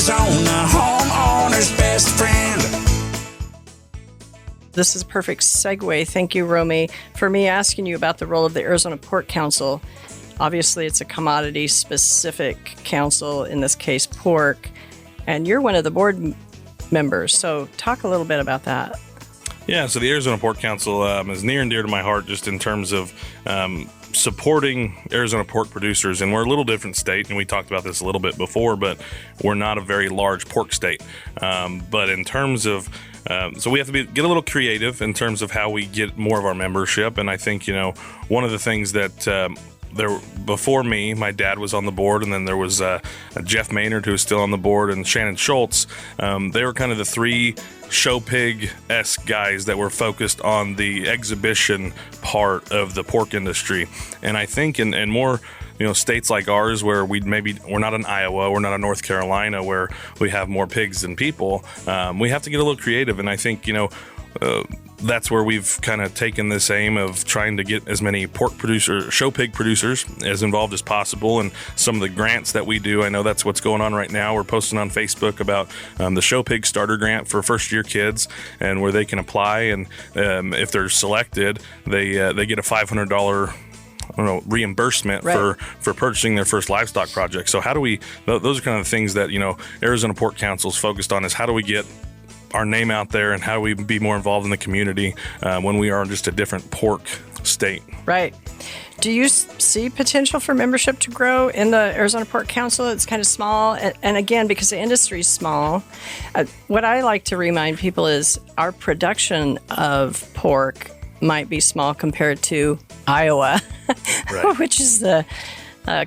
Arizona, homeowner's best friend. This is a perfect segue. Thank you, Romy, for me asking you about the role of the Arizona Pork Council. Obviously, it's a commodity-specific council, in this case, pork, and you're one of the board members. So talk a little bit about that. Yeah, so the Arizona Pork Council is near and dear to my heart just in terms of supporting Arizona pork producers. And we're a little different state, and we talked about this a little bit before, but we're not a very large pork state. But in terms of, so we have to get a little creative in terms of how we get more of our membership. And I think, one of the things that there before me, my dad was on the board, and then there was Jeff Maynard, who was still on the board, and Shannon Schultz. They were kind of the three show pig-esque guys that were focused on the exhibition part of the pork industry. And I think in more states like ours, where we're not in Iowa, we're not in North Carolina, where we have more pigs than people, we have to get a little creative. And I think that's where we've kind of taken this aim of trying to get as many show pig producers as involved as possible. And some of the grants that we do, I know that's what's going on right now. We're posting on Facebook about the show pig starter grant for first year kids, and where they can apply. And if they're selected, they get a $500 reimbursement for purchasing their first livestock project. So how do we, those are kind of the things that, Arizona Pork Council is focused on, is how do we get our name out there, and how do we be more involved in the community when we are just a different pork state. Right. Do you see potential for membership to grow in the Arizona Pork Council? It's kind of small. And again, because the industry is small, what I like to remind people is our production of pork might be small compared to Iowa, right, which is the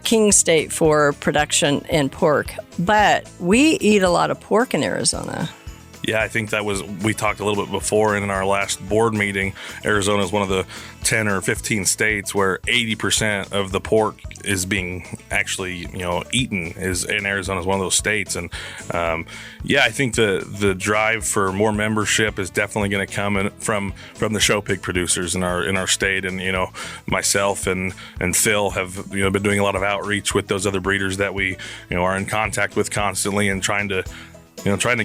king state for production in pork. But we eat a lot of pork in Arizona. Yeah, I think we talked a little bit before in our last board meeting. Arizona is one of the 10 or 15 states where 80% of the pork is being actually, eaten in Arizona is one of those states. And I think the drive for more membership is definitely going to come from the show pig producers in our state. And, myself and Phil have, been doing a lot of outreach with those other breeders that we, are in contact with constantly, and trying to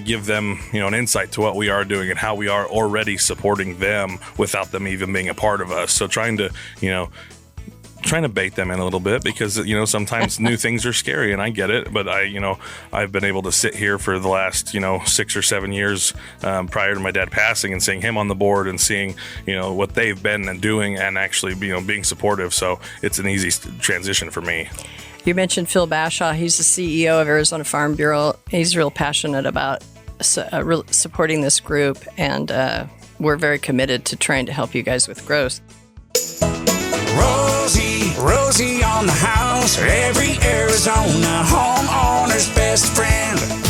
give them, an insight to what we are doing and how we are already supporting them without them even being a part of us. So trying to bait them in a little bit, because, sometimes new things are scary, and I get it. But I've been able to sit here for the last, 6 or 7 years prior to my dad passing, and seeing him on the board and seeing, what they've been doing, and actually, being supportive. So it's an easy transition for me. You mentioned Phil Bashaw. He's the CEO of Arizona Farm Bureau. He's real passionate about supporting this group, and we're very committed to trying to help you guys with growth. Rosie on the house, every Arizona homeowner's best friend.